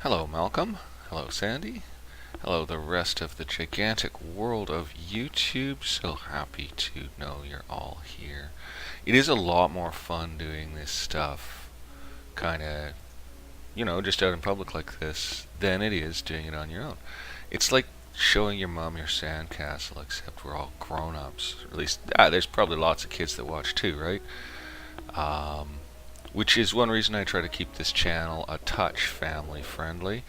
Hello, Malcolm. Hello, Sandy. Hello, the rest of the gigantic world of YouTube. So happy to know you're all here. It is a lot more fun doing this stuff, kind of, just out in public like this, than it is doing it on your own. It's like showing your mom your sandcastle, except we're all grown-ups. Or at least, there's probably lots of kids that watch too, right? Um, which is one reason I try to keep this channel a touch family friendly.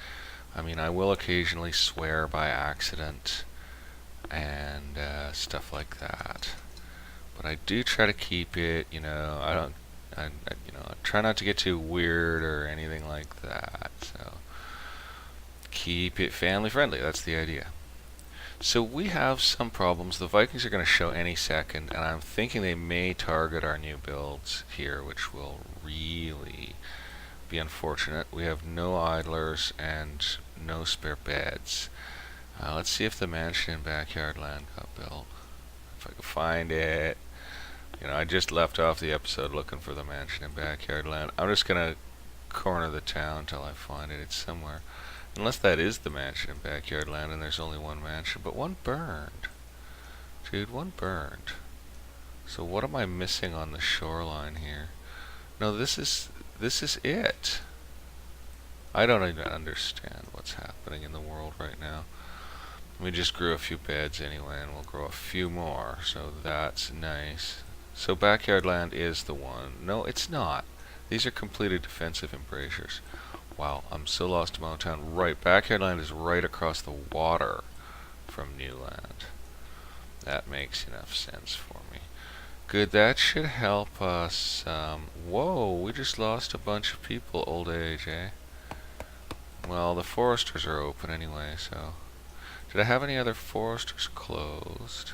I mean, I will occasionally swear by accident and stuff like that, but I do try to keep it. I don't. I try not to get too weird or anything like that. So keep it family friendly. That's the idea. So we have some problems. The Vikings are going to show any second, and I'm thinking they may target our new builds here, which will really be unfortunate. We have no idlers and no spare beds. Let's see if the mansion and backyard land got built. If I can find it. I just left off the episode looking for the mansion and backyard land. I'm just going to corner the town till I find it. It's somewhere. Unless that is the mansion and backyard land and there's only one mansion. But one burned. Dude, one burned. So what am I missing on the shoreline here? No, this is it. I don't even understand what's happening in the world right now. We just grew a few beds anyway, and we'll grow a few more, so that's nice. So backyard land is the one. No, it's not. These are completed defensive embrasures. Wow, I'm so lost in my own town. Right, backyard land is right across the water from new land. That makes enough sense for me. Good, that should help us. Whoa, we just lost a bunch of people, old age, eh? Well, the foresters are open anyway, so... Did I have any other foresters closed?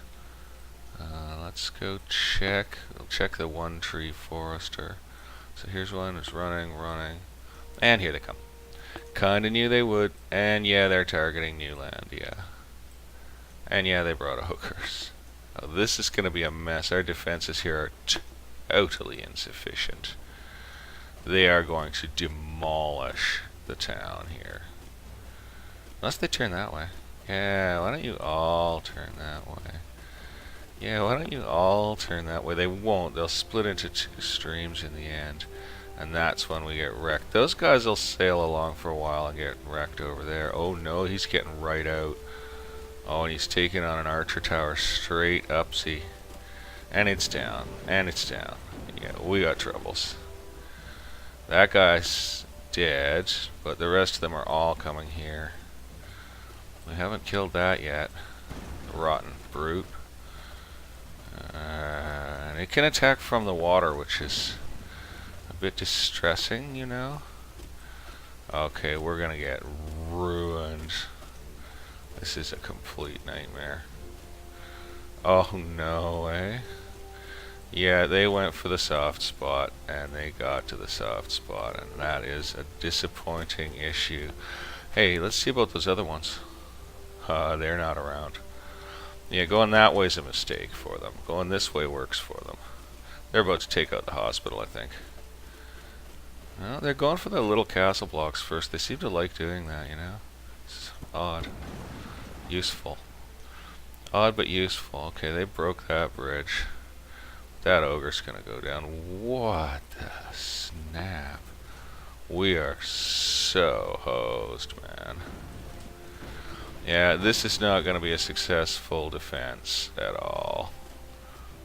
Let's go check. We'll check the one tree forester. So here's one who's running. And here they come. Kinda knew they would. And yeah, they're targeting new land, yeah. And yeah, they brought ogres. Oh, this is gonna be a mess. Our defenses here are totally insufficient. They are going to demolish the town here. Unless they turn that way. Yeah, why don't you all turn that way? Yeah, why don't you all turn that way? They won't. They'll split into two streams in the end. And that's when we get wrecked. Those guys will sail along for a while and get wrecked over there. Oh no, he's getting right out. Oh, and he's taking on an archer tower straight upsy. And it's down. And it's down. Yeah, we got troubles. That guy's dead, but the rest of them are all coming here. We haven't killed that yet. Rotten brute. And it can attack from the water, which is a bit distressing, Okay, we're gonna get ruined. This is a complete nightmare. Oh no, eh? Yeah, they went for the soft spot, and they got to the soft spot, and that is a disappointing issue. Hey, let's see about those other ones. They're not around. Yeah, going that way is a mistake for them. Going this way works for them. They're about to take out the hospital, I think. No, they're going for the little castle blocks first. They seem to like doing that, It's odd. Useful. Odd but useful. Okay, they broke that bridge. That ogre's gonna go down. What the snap? We are so hosed, man. Yeah, this is not going to be a successful defense at all.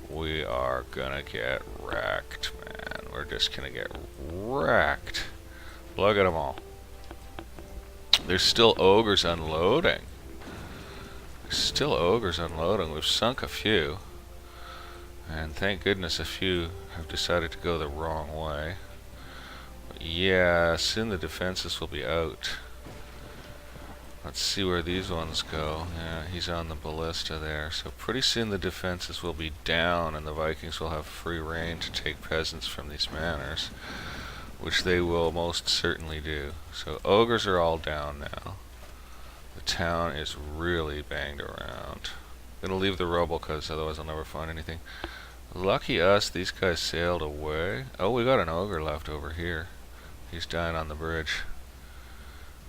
We are going to get wrecked, man. We're just going to get wrecked. Look at them all. There's still ogres unloading. There's still ogres unloading. We've sunk a few. And thank goodness a few have decided to go the wrong way. But yeah, soon the defenses will be out. Let's see where these ones go. Yeah, he's on the ballista there. So pretty soon the defenses will be down and the Vikings will have free reign to take peasants from these manors, which they will most certainly do. So ogres are all down now. The town is really banged around. I'm gonna leave the rubble because otherwise I'll never find anything. Lucky us, these guys sailed away. Oh, we got an ogre left over here. He's dying on the bridge.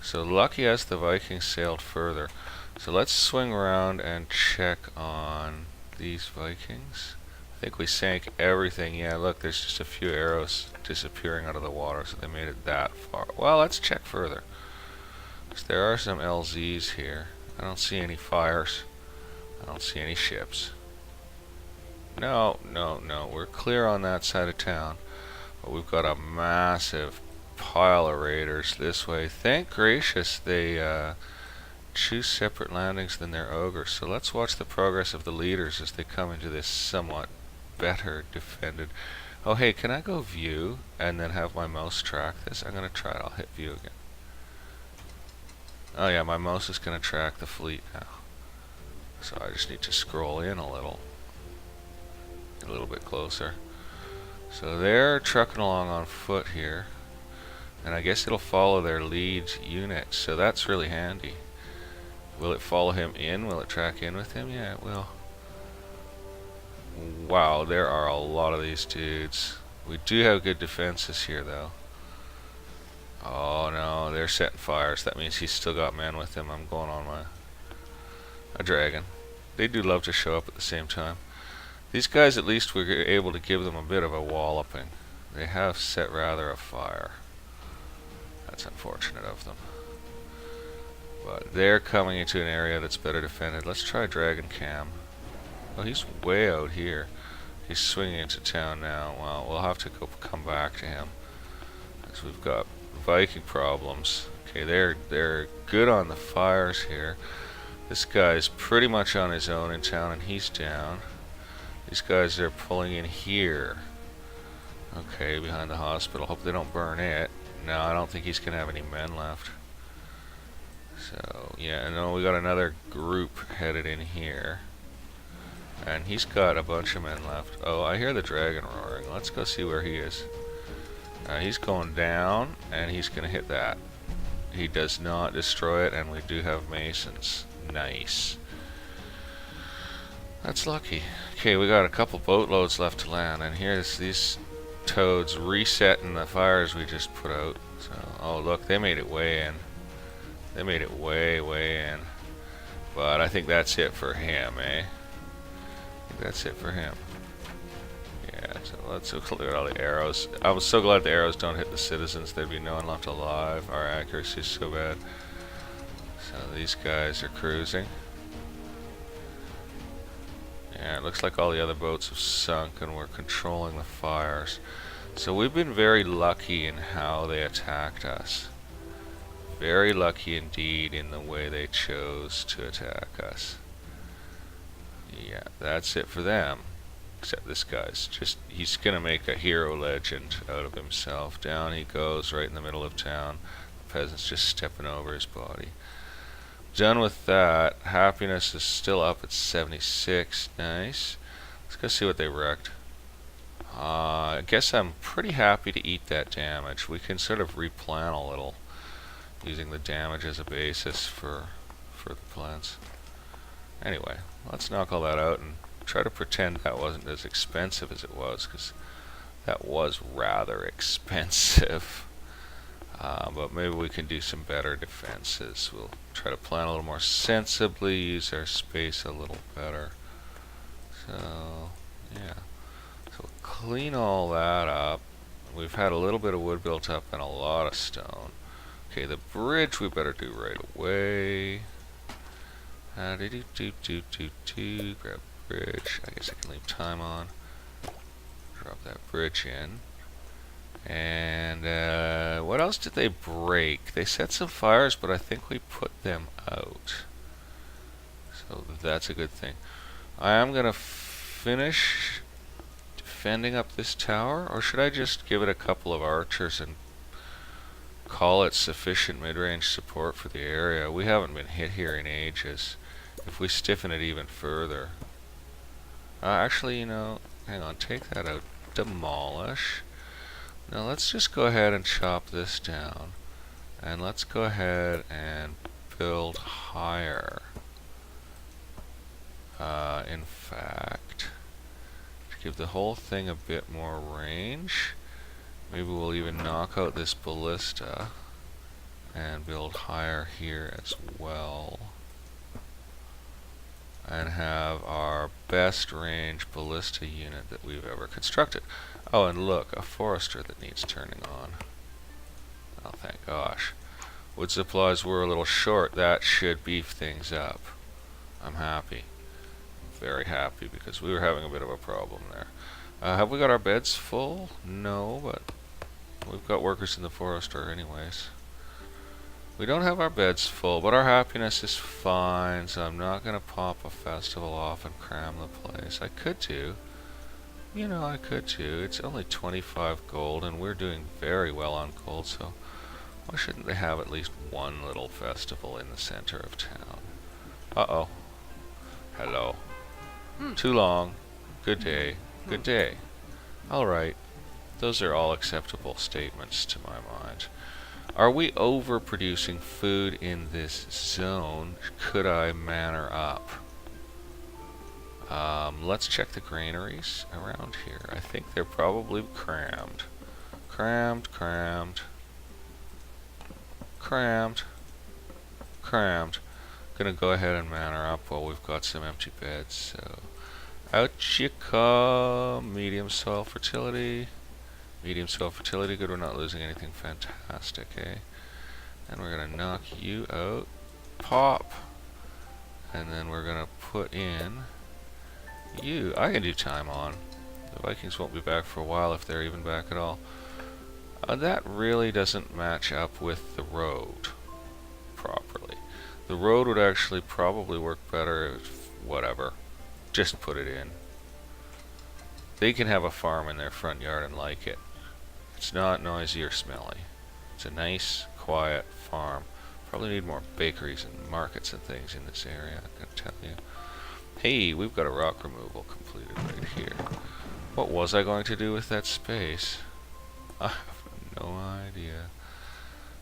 So lucky us the Vikings sailed further. So let's swing around and check on these Vikings. I think we sank everything. Yeah, look, there's just a few arrows disappearing out of the water, so they made it that far. Well, let's check further. There are some LZs here. I don't see any fires. I don't see any ships. No, no, no. We're clear on that side of town. But we've got a massive pile of raiders this way. Thank gracious they choose separate landings than their ogres. So let's watch the progress of the leaders as they come into this somewhat better defended. Oh hey, can I go view and then have my mouse track this? I'm going to try it. I'll hit view again. Oh yeah, my mouse is going to track the fleet now. So I just need to scroll in a little bit closer. So they're trucking along on foot here. And I guess it'll follow their lead unit, so that's really handy. Will it follow him in? Will it track in with him? Yeah, it will. Wow, there are a lot of these dudes. We do have good defenses here, though. Oh no, they're setting fires. That means he's still got men with him. I'm going on a dragon. They do love to show up at the same time. These guys, at least, we're able to give them a bit of a walloping. They have set rather a fire. That's unfortunate of them. But they're coming into an area that's better defended. Let's try Dragon Cam. Oh, he's way out here. He's swinging into town now. Well, we'll have to come back to him, because we've got Viking problems. Okay, they're good on the fires here. This guy's pretty much on his own in town, and he's down. These guys are pulling in here. Okay, behind the hospital. Hope they don't burn it. No, I don't think he's going to have any men left. So, yeah, no, we got another group headed in here. And he's got a bunch of men left. Oh, I hear the dragon roaring. Let's go see where he is. He's going down, and he's going to hit that. He does not destroy it, and we do have masons. Nice. That's lucky. Okay, we got a couple boatloads left to land, and here's these toads resetting the fires we just put out. So, oh look, they made it way in. They made it way in. But I think that's it for him, eh? I think that's it for him. Yeah, so let's look at all the arrows. I was so glad the arrows don't hit the citizens. There'd be no one left alive. Our accuracy is so bad. So these guys are cruising. Yeah, it looks like all the other boats have sunk and we're controlling the fires. So we've been very lucky in how they attacked us. Very lucky indeed in the way they chose to attack us. Yeah, that's it for them. Except this guy's just, he's gonna make a hero legend out of himself. Down he goes right in the middle of town. The peasant's just stepping over his body. Done with that. Happiness is still up at 76. Nice. Let's go see what they wrecked. I guess I'm pretty happy to eat that damage. We can sort of replan a little, using the damage as a basis for the plans. Anyway, let's knock all that out and try to pretend that wasn't as expensive as it was, because that was rather expensive. But maybe we can do some better defenses. We'll try to plan a little more sensibly, use our space a little better. So, yeah. So clean all that up. We've had a little bit of wood built up and a lot of stone. Okay, the bridge we better do right away. Grab bridge. I guess I can leave time on. Drop that bridge in. And what else did they break? They set some fires, but I think we put them out. So that's a good thing. I am going to finish defending up this tower, or should I just give it a couple of archers and call it sufficient mid-range support for the area? We haven't been hit here in ages. If we stiffen it even further. Actually, you know, hang on, take that out. Demolish. Now let's just go ahead and chop this down. And let's go ahead and build higher. In fact, to give the whole thing a bit more range, maybe we'll even knock out this ballista. and build higher here as well. And have our best range ballista unit that we've ever constructed. Oh, and look, a forester that needs turning on. Oh, thank gosh. Wood supplies were a little short. That should beef things up. I'm happy. Very happy, because we were having a bit of a problem there. Have we got our beds full? No, but we've got workers in the forester anyways. We don't have our beds full, but our happiness is fine, so I'm not going to pop a festival off and cram the place. I could do. You know, I could do. It's only 25 gold, and we're doing very well on gold, so why shouldn't they have at least one little festival in the center of town? Uh-oh. Hello. Too long. Good day. Good day. Alright. Those are all acceptable statements to my mind. Are we overproducing food in this zone? Could I manor up? Let's check the granaries around here. I think they're probably crammed. Crammed, crammed. Crammed. Crammed. Gonna go ahead and manor up while we've got some empty beds. So, out you come. Medium soil fertility. Medium soil fertility, good, we're not losing anything fantastic, eh? And we're gonna knock you out. Pop! And then we're gonna put in you. I can do time on. The Vikings won't be back for a while if they're even back at all. That really doesn't match up with the road properly. The road would actually probably work better if, whatever, just put it in. They can have a farm in their front yard and like it. It's not noisy or smelly. It's a nice, quiet farm. Probably need more bakeries and markets and things in this area, I can tell you. Hey, we've got a rock removal completed right here. What was I going to do with that space? I have no idea.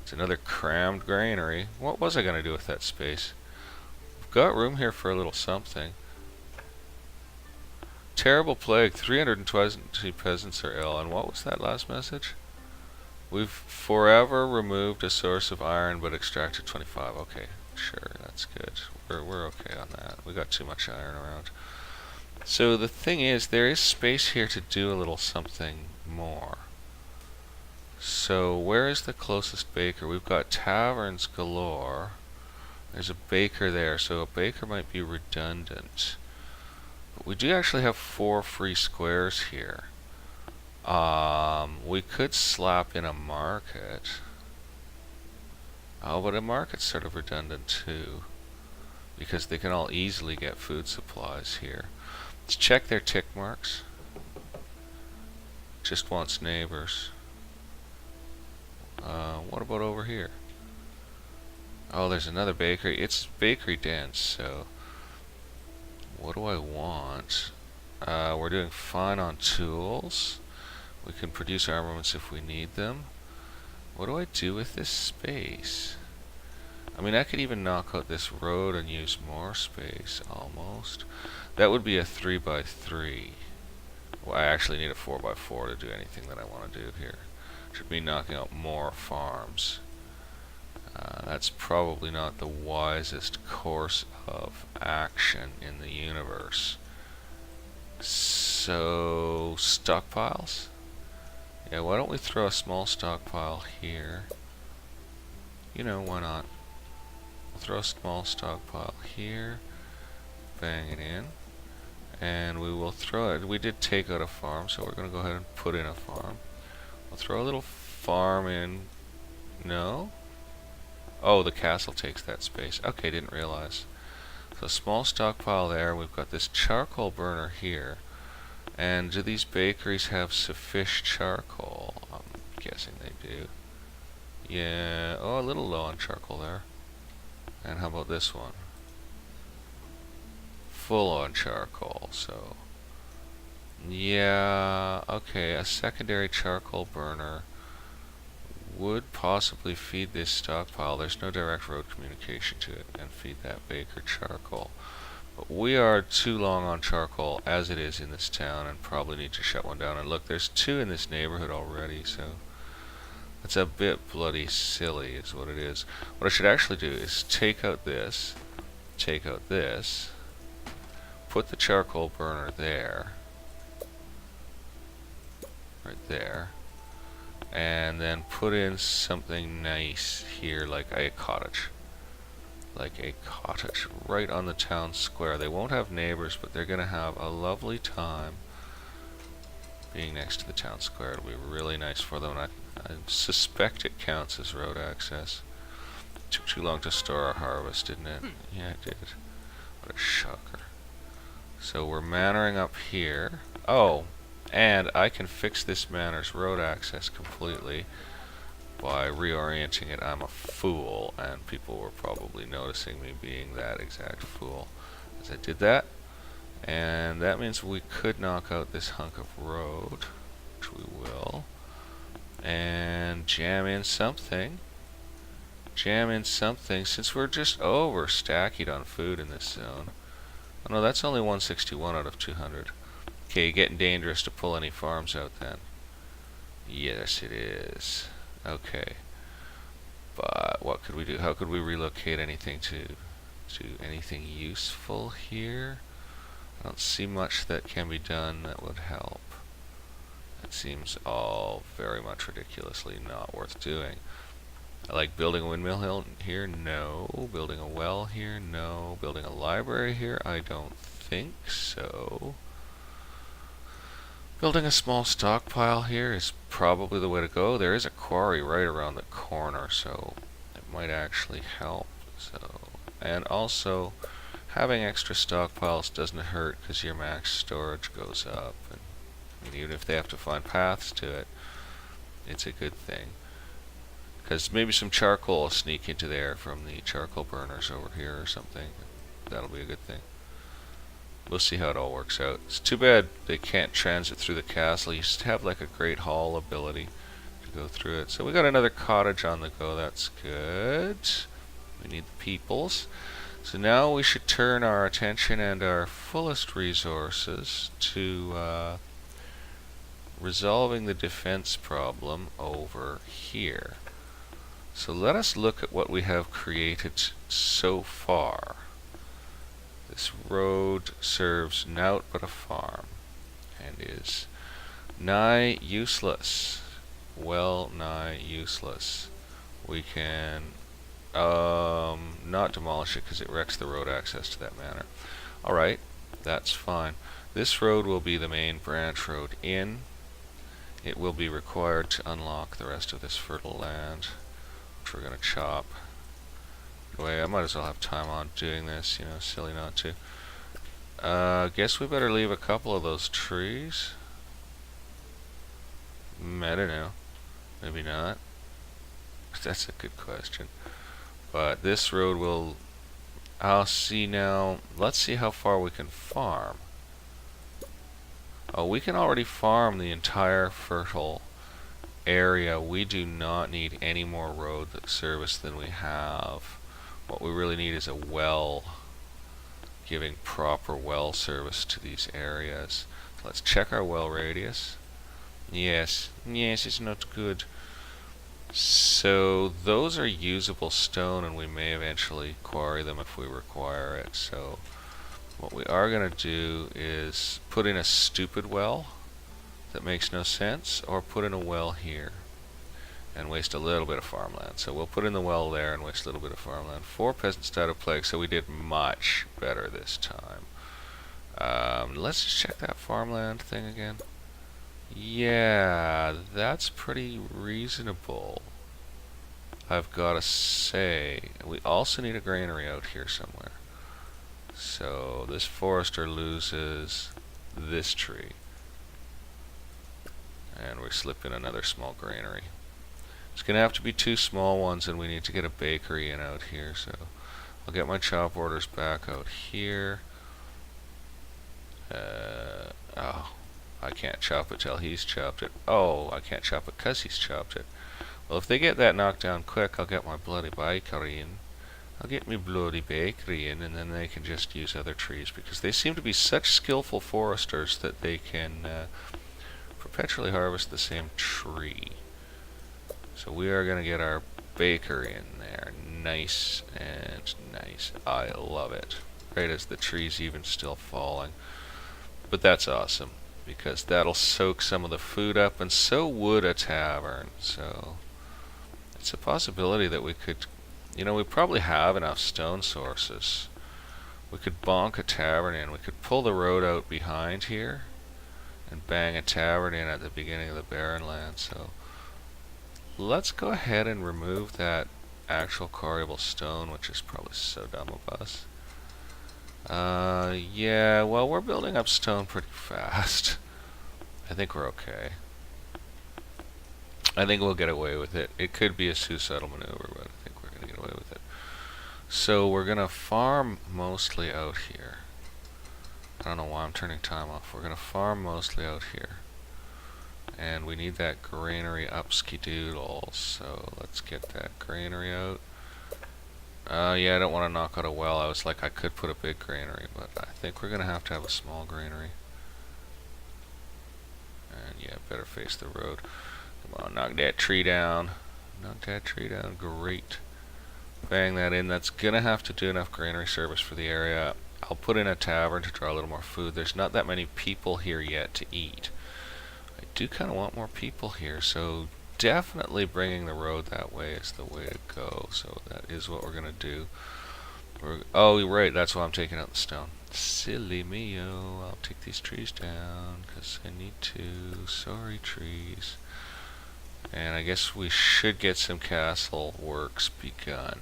It's another crammed granary. What was I going to do with that space? We've got room here for a little something. Terrible plague. 320 peasants are ill. And what was that last message? We've forever removed a source of iron but extracted 25. Okay, sure, that's good. We're okay on that. We got too much iron around. So the thing is, there is space here to do a little something more. So where is the closest baker? We've got taverns galore. There's a baker there, so a baker might be redundant. But we do actually have 4 free squares here. We could slap in a market. Oh, but a market's sort of redundant too, because they can all easily get food supplies here. Let's check their tick marks. Just wants neighbors. What about over here? Oh, there's another bakery. It's bakery dense, so what do I want? We're doing fine on tools. We can produce armaments if we need them. What do I do with this space? I mean, I could even knock out this road and use more space, almost. That would be a 3x3. Well, I actually need a 4x4 to do anything that I want to do here. Should be knocking out more farms. That's probably not the wisest course of action in the universe. So, stockpiles? Yeah, why don't we throw a small stockpile here? You know, why not? We'll throw a small stockpile here. Bang it in. And we will throw it. We did take out a farm, so we're going to go ahead and put in a farm. We'll throw a little farm in. No? Oh, the castle takes that space. Okay, didn't realize. So small stockpile there. We've got this charcoal burner here. And do these bakeries have sufficient charcoal? I'm guessing they do. Yeah, oh, a little low on charcoal there. And how about this one? Full on charcoal, so yeah, okay, a secondary charcoal burner would possibly feed this stockpile. There's no direct road communication to it, and feed that baker charcoal. But we are too long on charcoal as it is in this town, and probably need to shut one down. And look, there's 2 in this neighborhood already, so It's a bit bloody silly is what it is. What I should actually do is take out this, put the charcoal burner there, right there, and then put in something nice here like a cottage. Right on the town square. They won't have neighbors, but they're going to have a lovely time being next to the town square. It'll be really nice for them. I suspect it counts as road access. It took too long to store our harvest, didn't it? Yeah, it did. What a shocker. So we're mannering up here. Oh, and I can fix this manor's road access completely by reorienting it. I'm a fool, and people were probably noticing me being that exact fool as I did that. And that means we could knock out this hunk of road, which we will, and jam in something. Since we're just overstacked on food in this zone. Oh no, that's only 161 out of 200. Okay, getting dangerous to pull any farms out then. Yes, it is. Okay. But what could we do? How could we relocate anything to anything useful here? I don't see much that can be done that would help. It seems all very much ridiculously not worth doing. I like building a windmill here, no. Building a well here, no. Building a library here, I don't think so. Building a small stockpile here is probably the way to go. There is a quarry right around the corner, so it might actually help. And also, having extra stockpiles doesn't hurt because your max storage goes up. And even if they have to find paths to it, it's a good thing. Because maybe some charcoal will sneak into there from the charcoal burners over here or something. That'll be a good thing. We'll see how it all works out. It's too bad they can't transit through the castle. You used to have like a great hall ability to go through it. So we got another cottage on the go. That's good. We need the peoples. So now we should turn our attention and our fullest resources to resolving the defense problem over here. So let us look at what we have created so far. This road serves naught but a farm, and is nigh useless. Well nigh useless. We can not demolish it because it wrecks the road access to that manor. Alright, that's fine. This road will be the main branch road in. It will be required to unlock the rest of this fertile land, which we're going to chop. I might as well have time on doing this, you know, silly not to. Guess we better leave a couple of those trees. I don't know. Maybe not. That's a good question. But this road will... I'll see now. Let's see how far we can farm. Oh, we can already farm the entire fertile area. We do not need any more road service than we have. What we really need is a well, giving proper well service to these areas. So let's check our well radius. Yes, it's not good. So those are usable stone, and we may eventually quarry them if we require it. So what we are going to do is put in a stupid well that makes no sense, or put in a well here and waste a little bit of farmland. So we'll put in the well there and waste a little bit of farmland. 4 peasants died of plague, so we did much better this time. Let's just check that farmland thing again. Yeah, that's pretty reasonable, I've got to say. We also need a granary out here somewhere. So this forester loses this tree, and we slip in another small granary. It's going to have to be 2 small ones, and we need to get a bakery in out here, so I'll get my chop orders back out here. Oh, I can't chop it till he's chopped it. Oh, I can't chop it because he's chopped it. Well, if they get that knocked down quick, I'll get my bloody bakery in. I'll get me bloody bakery in, and then they can just use other trees, because they seem to be such skillful foresters that they can perpetually harvest the same tree. So we are going to get our baker in there. Nice and nice. I love it. Right as the tree's even still falling. But that's awesome, because that'll soak some of the food up, and so would a tavern. So it's a possibility that we could, we probably have enough stone sources. We could bonk a tavern in. We could pull the road out behind here and bang a tavern in at the beginning of the barren land. So let's go ahead and remove that actual quarryable stone, which is probably so dumb of us. Yeah, well, we're building up stone pretty fast. I think we're okay. I think we'll get away with it. It could be a suicidal maneuver, but I think we're going to get away with it. So we're going to farm mostly out here. I don't know why I'm turning time off. We're going to farm mostly out here. And we need that granary up ski-doodle, so let's get that granary out. Yeah, I don't want to knock out a well. I was like, I could put a big granary, but I think we're going to have a small granary. And yeah, better face the road. Come on, knock that tree down. Knock that tree down, great. Bang that in. That's going to have to do enough granary service for the area. I'll put in a tavern to draw a little more food. There's not that many people here yet to eat. I do kind of want more people here, so definitely bringing the road that way is the way to go. So that is what we're going to do. Oh, right, that's why I'm taking out the stone. Silly me-o. I'll take these trees down because I need to. Sorry, trees. And I guess we should get some castle works begun.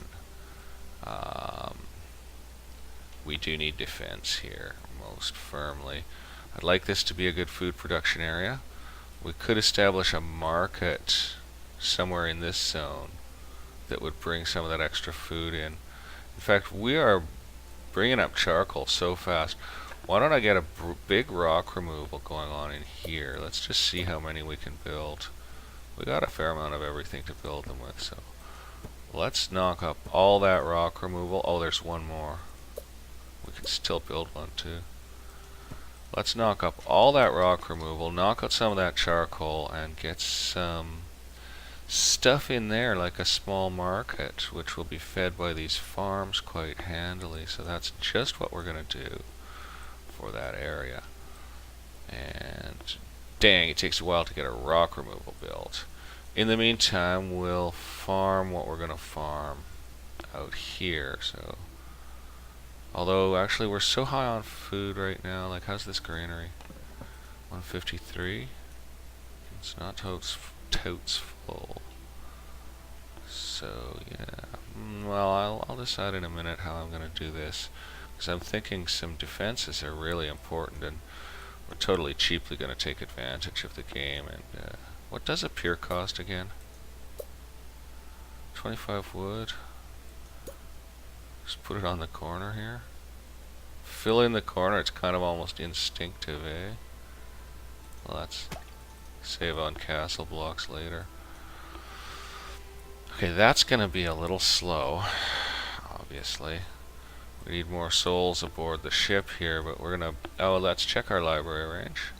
We do need defense here, most firmly. I'd like this to be a good food production area. We could establish a market somewhere in this zone that would bring some of that extra food in. In fact, we are bringing up charcoal so fast. Why don't I get a big rock removal going on in here? Let's just see how many we can build. We got a fair amount of everything to build them with, so let's knock up all that rock removal. Oh, there's one more. We can still build one too. Let's knock up all that rock removal, knock out some of that charcoal, and get some stuff in there like a small market, which will be fed by these farms quite handily. So that's just what we're going to do for that area. And dang, it takes a while to get a rock removal built. In the meantime, we'll farm what we're going to farm out here. So, although actually we're so high on food right now. Like, how's this granary? 153. It's not totes full. So yeah. Well, I'll decide in a minute how I'm going to do this, because I'm thinking some defenses are really important, and we're totally cheaply going to take advantage of the game. And what does a pier cost again? 25 wood. Just put it on the corner here. Fill in the corner. It's kind of almost instinctive, eh? Well, let's save on castle blocks later. Okay, that's going to be a little slow, obviously. We need more souls aboard the ship here, but we're going to... Oh, let's check our library range.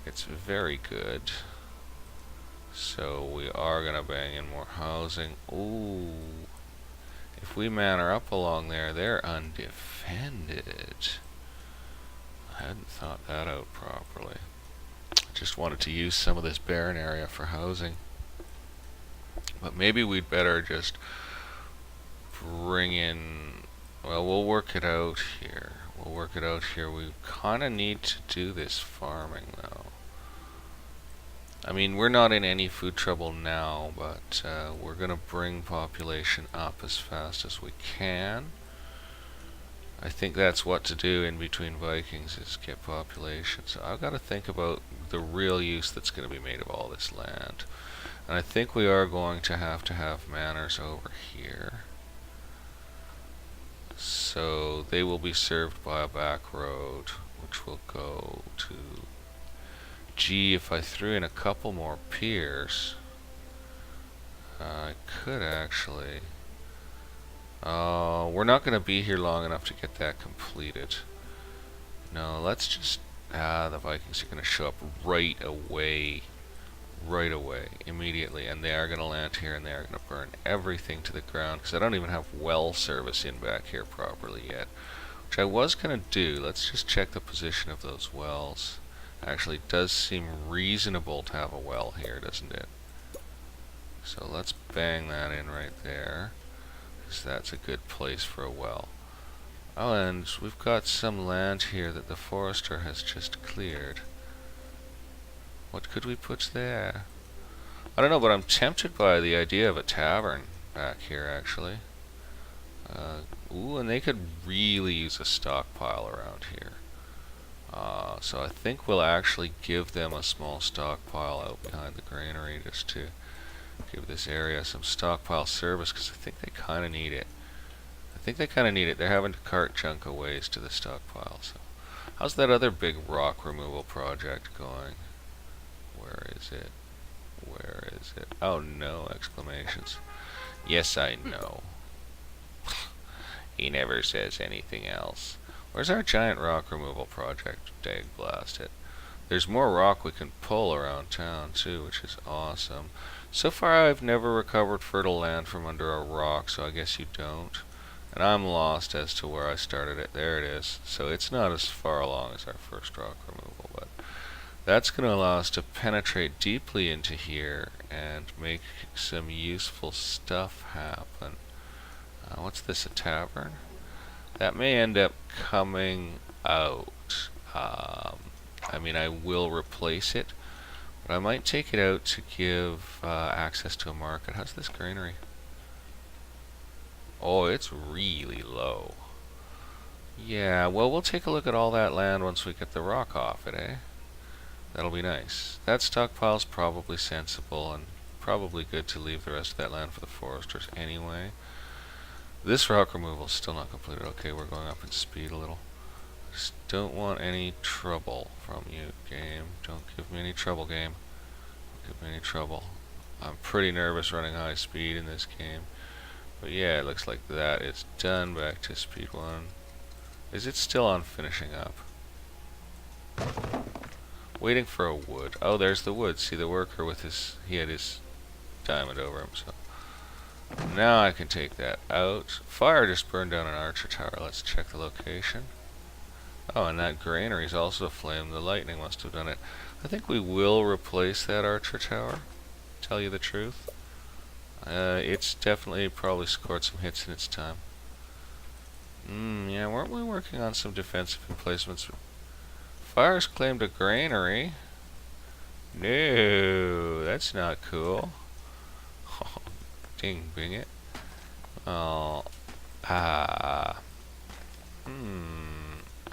It's very good. So we are going to bang in more housing. Ooh. If we man her up along there, they're undefended. I hadn't thought that out properly. I just wanted to use some of this barren area for housing. But maybe we'd better just bring in... Well, we'll work it out here. We kind of need to do this farming, though. I mean, we're not in any food trouble now, but we're going to bring population up as fast as we can. I think that's what to do in between Vikings, is get population. So I've got to think about the real use that's going to be made of all this land. And I think we are going to have manors over here. So they will be served by a back road, which will go to... Gee, if I threw in a couple more piers, I could actually... we're not going to be here long enough to get that completed. No, let's just... the Vikings are going to show up right away. right away, immediately, and they are going to land here and they are going to burn everything to the ground because I don't even have well service in back here properly yet, which I was going to do. Let's just check the position of those wells. Actually, it does seem reasonable to have a well here, doesn't it? So let's bang that in right there, because that's a good place for a well. Oh, and we've got some land here that the forester has just cleared. What could we put there? I don't know, but I'm tempted by the idea of a tavern back here, actually. Ooh, and they could really use a stockpile around here. So I think we'll actually give them a small stockpile out behind the granary just to give this area some stockpile service, because I think they kind of need it. They're having to cart chunk of waste to the stockpile. So, how's that other big rock removal project going? Where is it? Where is it? Oh no! Exclamations. Yes, I know. He never says anything else. Where's our giant rock removal project? Dag blast it. There's more rock we can pull around town too, which is awesome. So far I've never recovered fertile land from under a rock, so I guess you don't. And I'm lost as to where I started it. There it is. So it's not as far along as our first rock removal, but that's going to allow us to penetrate deeply into here and make some useful stuff happen. What's this, a tavern? That may end up coming out. I mean, I will replace it, but I might take it out to give access to a market. How's this granary? Oh, it's really low. Yeah, well, we'll take a look at all that land once we get the rock off it, eh? That'll be nice. That stockpile's probably sensible and probably good to leave the rest of that land for the foresters anyway. This rock removal's still not completed. Okay, we're going up in speed a little. Just don't want any trouble from you, game. Don't give me any trouble, game. Don't give me any trouble. I'm pretty nervous running high speed in this game. But yeah, it looks like that is done. Back to speed 1. Is it still on finishing up? Waiting for a wood. Oh, there's the wood. See the worker with his... He had his diamond over him, so... Now I can take that out. Fire just burned down an archer tower. Let's check the location. Oh, and that granary's also aflame. The lightning must have done it. I think we will replace that archer tower. Tell you the truth. It's definitely probably scored some hits in its time. Yeah, weren't we working on some defensive emplacements? Fire's claimed a granary. No, that's not cool. Ding, bing it. Oh, How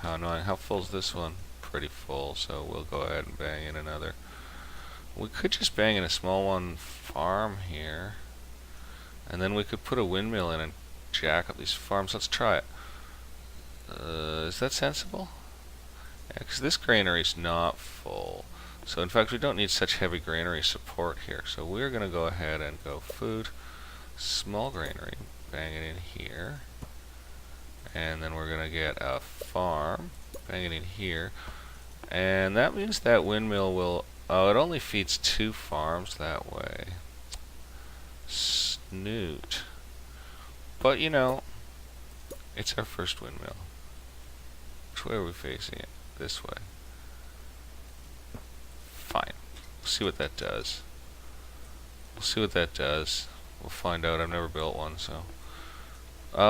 annoying. How full's this one? Pretty full, so we'll go ahead and bang in another. We could just bang in a small one farm here. And then we could put a windmill in and jack up these farms. Let's try it. Is that sensible? Yeah, because this granary's not full. So in fact, we don't need such heavy granary support here. So we're going to go ahead and go food. Small granary, bang it in here, and then we're gonna get a farm, bang it in here, and that means that windmill will, oh, it only feeds 2 farms that way. Snoot. But you know, it's our first windmill. Which way are we facing it? This way. Fine. We'll see what that does. We'll find out. I've never built one, so.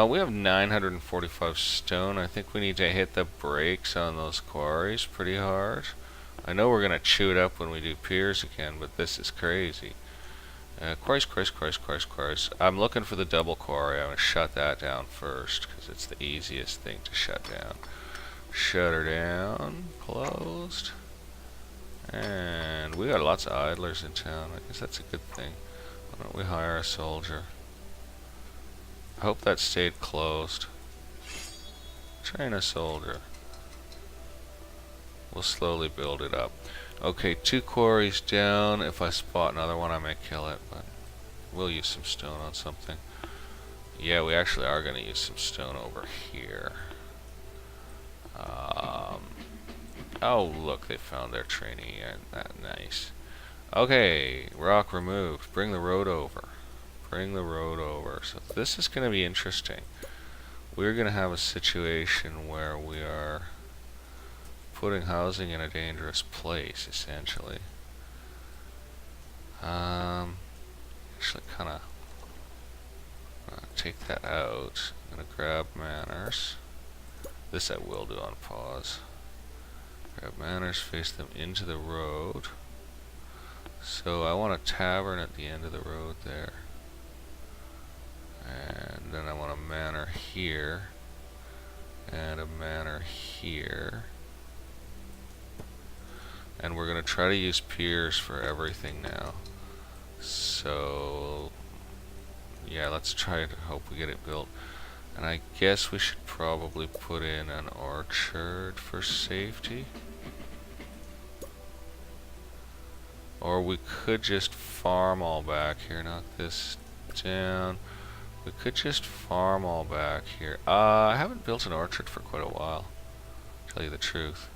We have 945 stone. I think we need to hit the brakes on those quarries pretty hard. I know we're going to chew it up when we do piers again, but this is crazy. Quarries. I'm looking for the double quarry. I'm going to shut that down first, because it's the easiest thing to shut down. Shut her down. Closed. And we got lots of idlers in town. I guess that's a good thing. Why don't we hire a soldier? I hope that stayed closed. Train a soldier. We'll slowly build it up. Okay, 2 quarries down. If I spot another one, I may kill it, but we'll use some stone on something. Yeah, we actually are going to use some stone over here. Oh, look, they found their trainee. Isn't that nice? Okay, rock removed. Bring the road over. Bring the road over. So this is going to be interesting. We're going to have a situation where we are putting housing in a dangerous place, essentially. Actually, kind of take that out. I'm going to grab manors. This I will do on pause. Grab manors, face them into the road. So I want a tavern at the end of the road there. And then I want a manor here. And a manor here. And we're going to try to use piers for everything now. So yeah, let's try to hope we get it built. And I guess we should probably put in an orchard for safety. Or we could just farm all back here. Knock this down. We could just farm all back here. I haven't built an orchard for quite a while, to tell you the truth.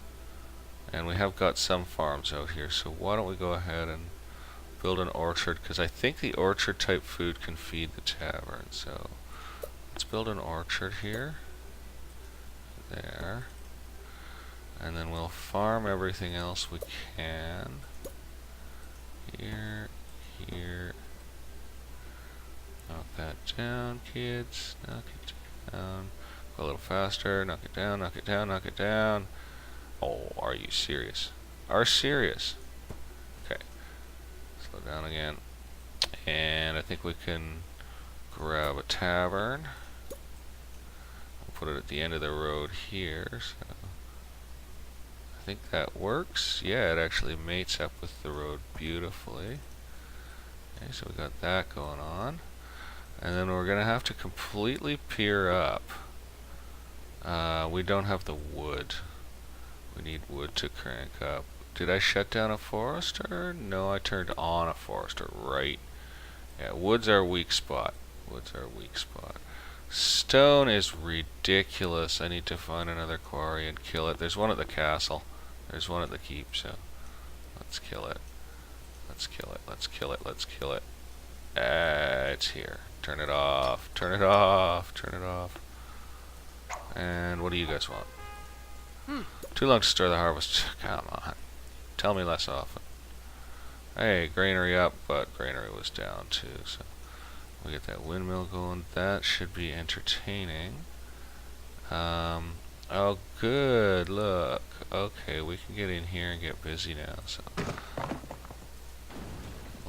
And we have got some farms out here, so why don't we go ahead and build an orchard, because I think the orchard type food can feed the tavern. So let's build an orchard here. There. And then we'll farm everything else we can. Here, here. Knock that down, kids. Knock it down. Go a little faster. Knock it down, knock it down, knock it down. Oh, are you serious? Are serious? Okay. Slow down again. And I think we can grab a tavern. We'll put it at the end of the road here. So I think that works. Yeah, it actually mates up with the road beautifully. Okay, so we got that going on. And then we're going to have to completely pier up. We don't have the wood. We need wood to crank up. Did I shut down a forester? No, I turned on a forester, right. Yeah, wood's our weak spot. Wood's our weak spot. Stone is ridiculous. I need to find another quarry and kill it. There's one at the castle. There's one at the keep, so let's kill it. Let's kill it. Let's kill it. Let's kill it. It's here. Turn it off. Turn it off. Turn it off. And what do you guys want? Too long to store the harvest. Come on. Tell me less often. Hey, granary up, but granary was down too, so we get that windmill going. That should be entertaining. Oh good, look. Okay, we can get in here and get busy now, so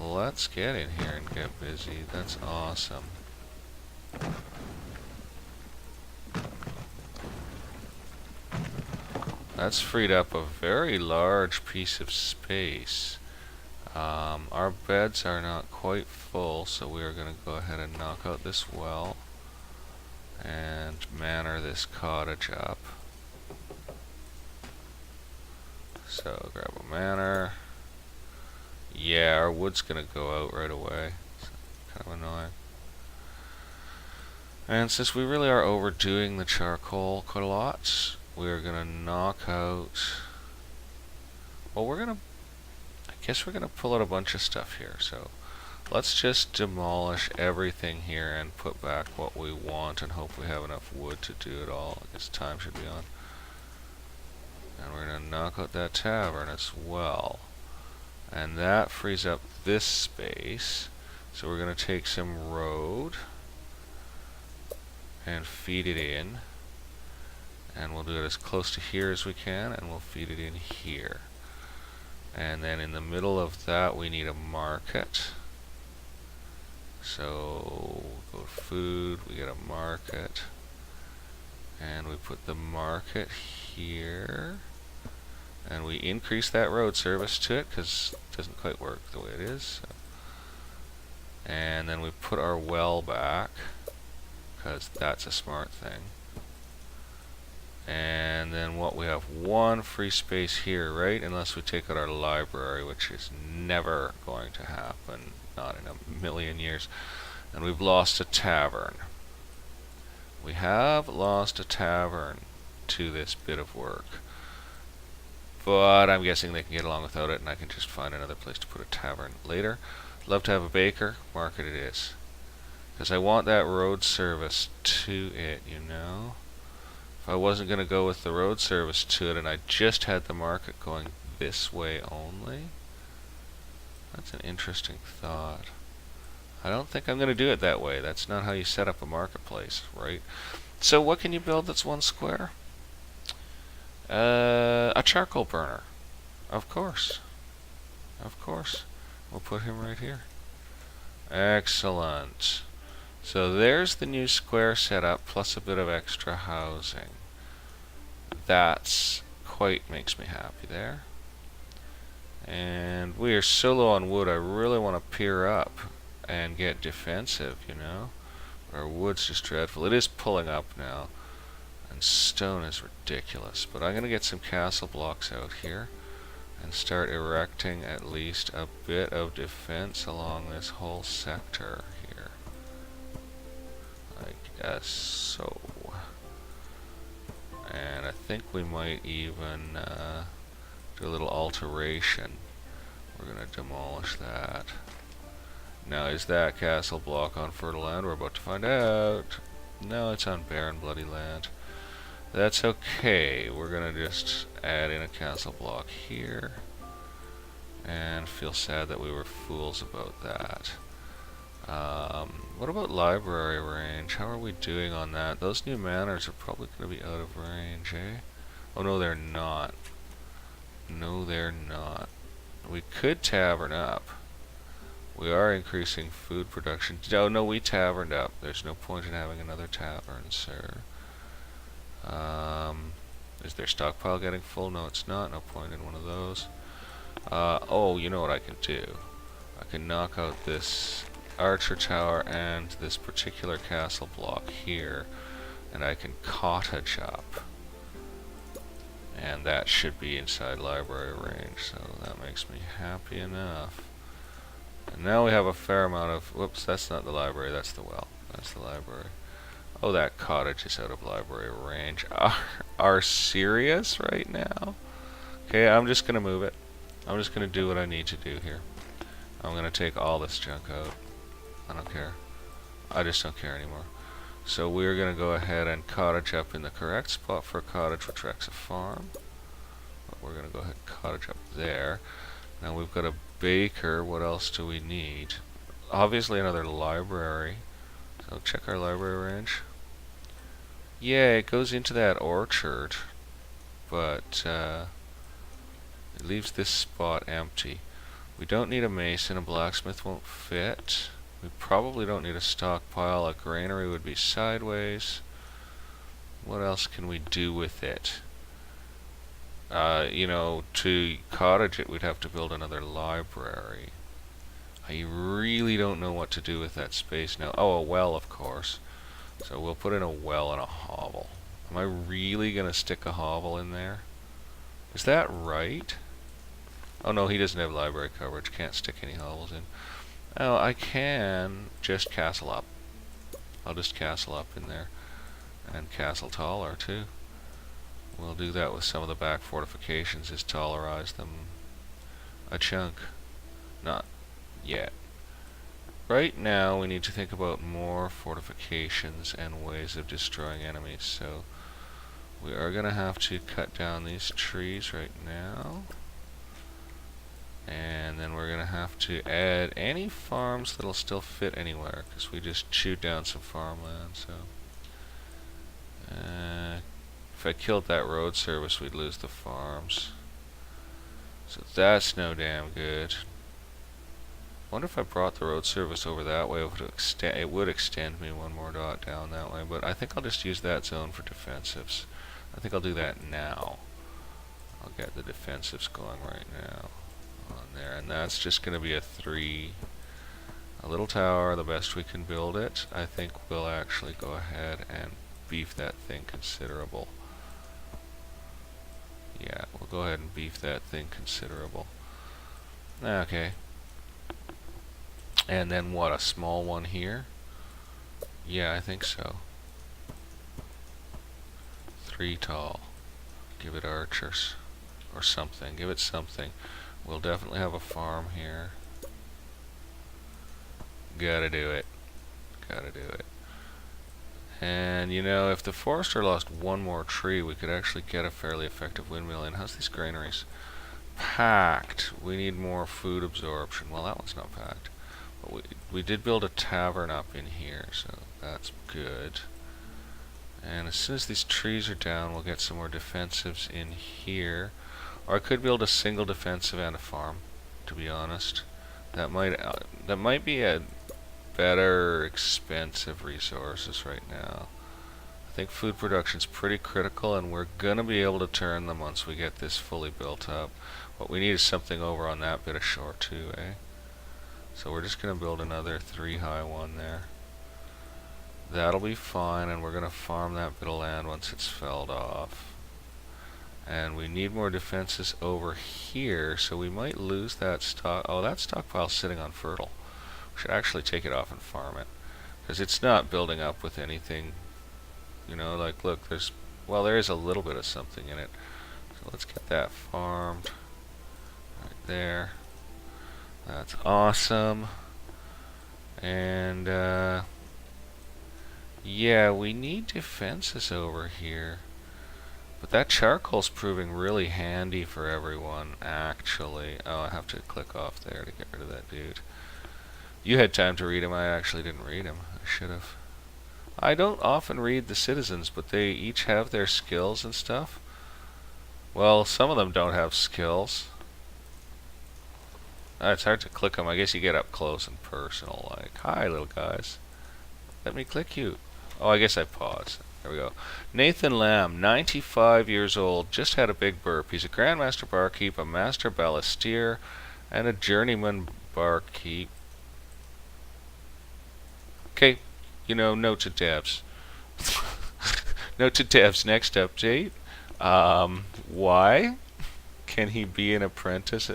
let's get in here and get busy. That's awesome. That's freed up a very large piece of space. Our beds are not quite full, so we are going to go ahead and knock out this well and manor this cottage up. So grab a manor. Yeah, our wood's going to go out right away. So, kind of annoying. And since we really are overdoing the charcoal quite a lot, we're going to knock out... Well, I guess we're going to pull out a bunch of stuff here. So let's just demolish everything here and put back what we want and hope we have enough wood to do it all. I guess time should be on. And we're going to knock out that tavern as well. And that frees up this space. So we're going to take some road and feed it in. And we'll do it as close to here as we can, and we'll feed it in here. And then in the middle of that we need a market. So we'll go to food, we get a market. And we put the market here. And we increase that road service to it, because it doesn't quite work the way it is. So. And then we put our well back, because that's a smart thing. And then what, we have one free space here, right? Unless we take out our library, which is never going to happen, not in a million years. And we've lost a tavern. We have lost a tavern to this bit of work. but I'm guessing they can get along without it, and I can just find another place to put a tavern later. Love to have a baker. Market it is. Because I want that road service to it, you know? If I wasn't going to go with the road service to it and I just had the market going this way only, that's an interesting thought. I don't think I'm going to do it that way. That's not how you set up a marketplace, right? So what can you build that's 1 square? A charcoal burner. Of course. Of course. We'll put him right here. Excellent. So there's the new square setup plus a bit of extra housing. That's quite makes me happy there. And we are so low on wood, I really want to peer up and get defensive, you know? Our wood's just dreadful. It is pulling up now. And stone is ridiculous. But I'm going to get some castle blocks out here and start erecting at least a bit of defense along this whole sector here. Like so. And I think we might even do a little alteration. We're going to demolish that. Now, is that castle block on fertile land? We're about to find out. No, it's on barren, bloody land. That's okay. We're going to just add in a castle block here. And feel sad that we were fools about that. What about library range? How are we doing on that? Those new manors are probably going to be out of range, eh? Oh, no, they're not. No, they're not. We could tavern up. We are increasing food production. Oh, no, we taverned up. There's no point in having another tavern, sir. Is their stockpile getting full? No, it's not. No point in one of those. Oh, you know what I can do? I can knock out this archer tower and this particular castle block here, and I can cottage up. And that should be inside library range, so that makes me happy enough. And now we have a fair amount of... Whoops, that's not the library, that's the well. That's the library. Oh, that cottage is out of library range. Are serious right now? Okay, I'm just going to move it. I'm just going to do what I need to do here. I'm going to take all this junk out. I don't care. I just don't care anymore. So we're going to go ahead and cottage up in the correct spot for a cottage, which tracks a farm. But we're going to go ahead and cottage up there. Now we've got a baker. What else do we need? Obviously another library. So check our library range. Yeah, it goes into that orchard, but it leaves this spot empty. We don't need a mason. A blacksmith won't fit. We probably don't need a stockpile. A granary would be sideways. What else can we do with it? You know, to cottage it, we'd have to build another library. I really don't know what to do with that space now. Oh, a well, of course. So we'll put in a well and a hovel. Am I really going to stick a hovel in there? Is that right? Oh no, he doesn't have library coverage. Can't stick any hovels in. Oh, I can just castle up. I'll just castle up in there. And castle taller too. We'll do that with some of the back fortifications, is tallerize them a chunk. Not yet. Right now we need to think about more fortifications and ways of destroying enemies, so we are going to have to cut down these trees right now. And then we're going to have to add any farms that'll still fit anywhere, because we just chewed down some farmland. So if I killed that road service, we'd lose the farms. So that's no damn good. I wonder if I brought the road service over that way, it would extend me one more dot down that way, but I think I'll just use that zone for defensives. I think I'll do that now. I'll get the defensives going right now on there, and that's just going to be a little tower, the best we can build it. I think we'll actually go ahead and beef that thing considerable. Yeah, we'll go ahead and beef that thing considerable. Okay. And then what, a small one here? Yeah, I think so. 3 tall. Give it archers. or something. Give it something. We'll definitely have a farm here. Gotta do it. Gotta do it. And, you know, if the forester lost one more tree, we could actually get a fairly effective windmill in. How's these granaries? Packed. We need more food absorption. Well, that one's not packed. But we did build a tavern up in here, so that's good. And as soon as these trees are down, we'll get some more defensives in here. Or I could build a single defensive and a farm, to be honest. That might be a better expensive resources right now. I think food production's pretty critical, and we're gonna be able to turn them once we get this fully built up. What we need is something over on that bit of shore too, eh? So we're just gonna build another 3-high one there. That'll be fine, and we're gonna farm that bit of land once it's felled off. And we need more defenses over here, so we might lose that stock. Oh, that stockpile's sitting on fertile. We should actually take it off and farm it, because it's not building up with anything. You know, like, look, there is a little bit of something in it. So let's get that farmed right there. That's awesome. And yeah, we need defenses over here. But that charcoal's proving really handy for everyone, actually. Oh, I have to click off there to get rid of that dude. You had time to read him. I actually didn't read him. I should have. I don't often read the citizens, but they each have their skills and stuff. Well, some of them don't have skills. It's hard to click them. I guess you get up close and personal, like, hi, little guys. Let me click you. Oh, I guess I paused. There we go. Nathan Lamb, 95 years old, just had a big burp. He's a Grandmaster Barkeep, a Master Ballastier, and a Journeyman Barkeep. Okay, you know, note to devs. Note to devs, next update. Why can he be an apprentice?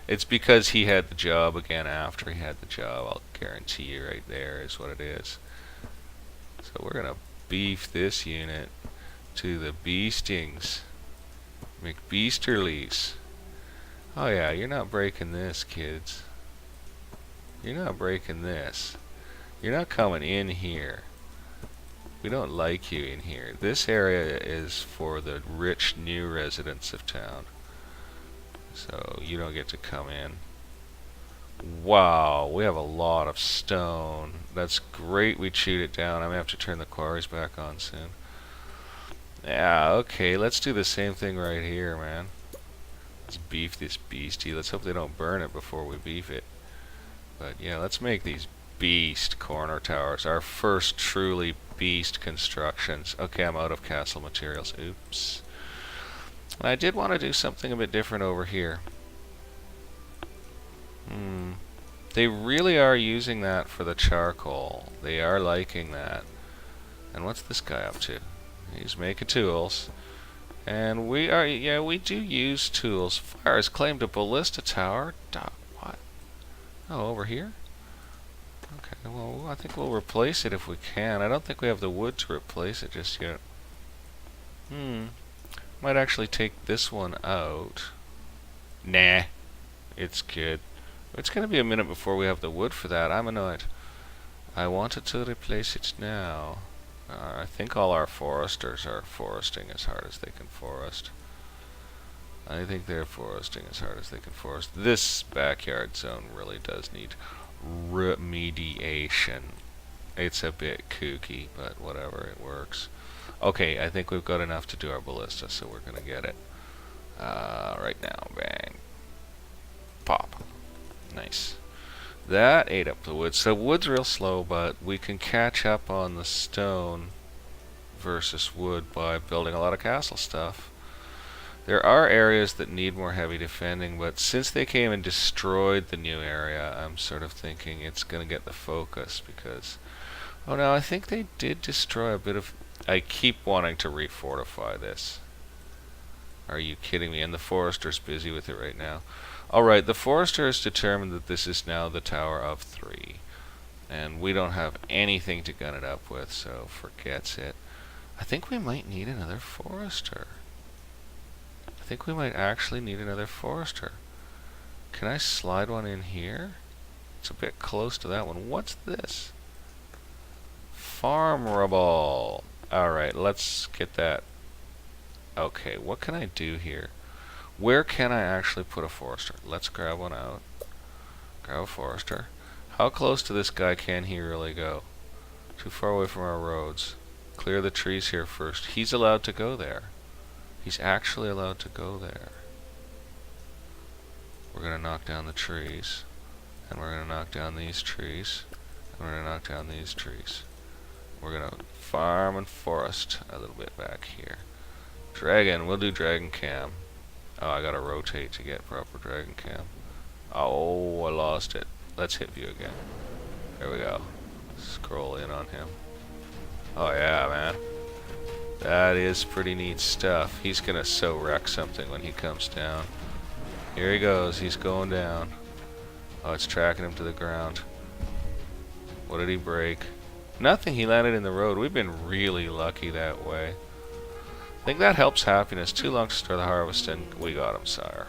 It's because he had the job again after he had the job. I'll guarantee you right there is what it is. So we're going to beef this unit to the beastings. McBeasterlies. Oh yeah, you're not breaking this, kids. You're not breaking this. You're not coming in here. We don't like you in here. This area is for the rich new residents of town. So you don't get to come in. Wow, we have a lot of stone. That's great we chewed it down. I'm going to have to turn the quarries back on soon. Yeah, okay, let's do the same thing right here, man. Let's beef this beastie. Let's hope they don't burn it before we beef it. But yeah, let's make these beast corner towers. Our first truly beast constructions. Okay, I'm out of castle materials. Oops. I did want to do something a bit different over here. They really are using that for the charcoal. They are liking that. And what's this guy up to? He's making tools. And we are, yeah, we do use tools. Fire has claimed a ballista tower. What? Oh, over here? Okay, well, I think we'll replace it if we can. I don't think we have the wood to replace it just yet. Might actually take this one out. Nah. It's good. It's going to be a minute before we have the wood for that. I'm annoyed. I wanted to replace it now. I think all our foresters are foresting as hard as they can forest. I think they're foresting as hard as they can forest. This backyard zone really does need remediation. It's a bit kooky, but whatever, it works. Okay, I think we've got enough to do our ballista, so we're going to get it. Right now, bang. Pop. Nice. That ate up the wood. So wood's real slow, but we can catch up on the stone versus wood by building a lot of castle stuff. There are areas that need more heavy defending, but since they came and destroyed the new area, I'm sort of thinking it's going to get the focus because... Oh, no, I think they did destroy a bit of... I keep wanting to refortify this. Are you kidding me? And the forester's busy with it right now. Alright, the forester has determined that this is now the Tower of 3. And we don't have anything to gun it up with, so forgets it. I think we might need another forester. I think we might actually need another forester. Can I slide one in here? It's a bit close to that one. What's this? Farm rubble. Alright, let's get that. Okay, what can I do here? Where can I actually put a forester? Let's grab one out. Grab a forester. How close to this guy can he really go? Too far away from our roads. Clear the trees here first. He's allowed to go there. He's actually allowed to go there. We're going to knock down the trees. And we're going to knock down these trees. And we're going to knock down these trees. We're going to farm and forest a little bit back here. Dragon. We'll do dragon cam. Oh, I got to rotate to get proper dragon cam. Oh, I lost it. Let's hit view again. There we go. Scroll in on him. Oh yeah, man. That is pretty neat stuff. He's gonna so wreck something when he comes down. Here he goes. He's going down. Oh, it's tracking him to the ground. What did he break? Nothing. He landed in the road. We've been really lucky that way. I think that helps happiness. Too long to start the harvest, and we got him, sire.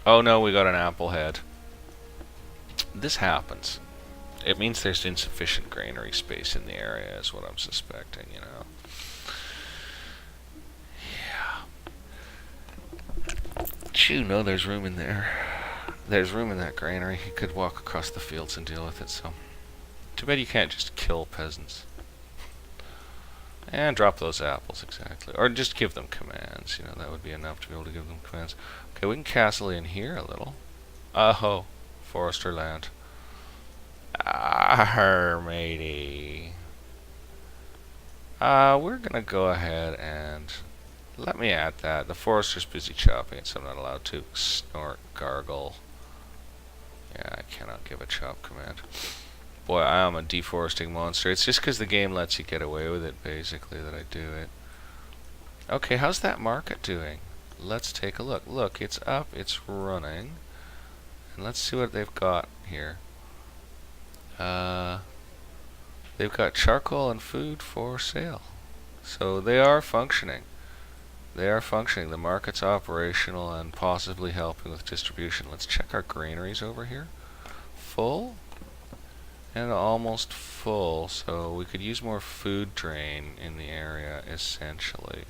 Oh no, we got an apple head. This happens. It means there's insufficient granary space in the area, is what I'm suspecting, you know. Yeah. Phew, no, there's room in there. There's room in that granary. He could walk across the fields and deal with it, so. Too bad you can't just kill peasants. And drop those apples, exactly. Or just give them commands, you know, that would be enough to be able to give them commands. Okay, we can castle in here a little. Oh, forester land. Matey. We're gonna go ahead and let me add that. The forester's busy chopping it, so I'm not allowed to. Snort, gargle. Yeah, I cannot give a chop command. Boy, I am a deforesting monster. It's just because the game lets you get away with it, basically, that I do it. Okay, how's that market doing? Let's take a look. Look, it's up, it's running. And let's see what they've got here. They've got charcoal and food for sale. So they are functioning. They are functioning. The market's operational and possibly helping with distribution. Let's check our granaries over here. Full and almost full. So we could use more food drain in the area, essentially.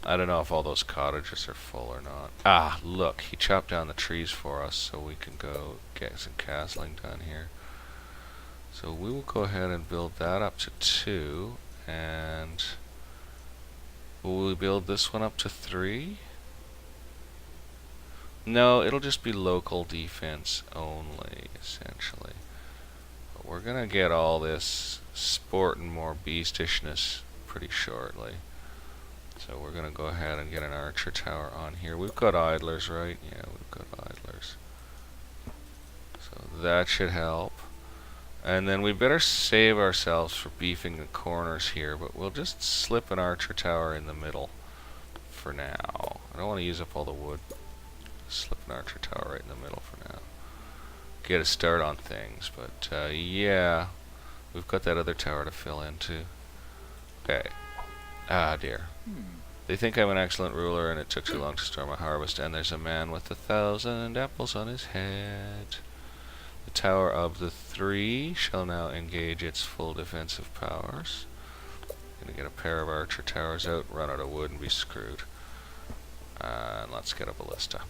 I don't know if all those cottages are full or not. Ah, look, he chopped down the trees for us so we can go get some castling done here. So we will go ahead and build that up to 2, and will we build this one up to 3? No, it'll just be local defense only, essentially. But we're gonna get all this sport and more beastishness pretty shortly. So we're going to go ahead and get an archer tower on here. We've got idlers, right? Yeah, we've got idlers. So that should help. And then we better save ourselves for beefing the corners here, but we'll just slip an archer tower in the middle for now. I don't want to use up all the wood. Slip an archer tower right in the middle for now. Get a start on things, but yeah, we've got that other tower to fill in too. Okay. Ah, dear. They think I'm an excellent ruler and it took too long to store my harvest, and there's a man with 1,000 apples on his head. The tower of the 3 shall now engage its full defensive powers. Gonna get a pair of archer towers out, run out of wood and be screwed. And let's get a ballista.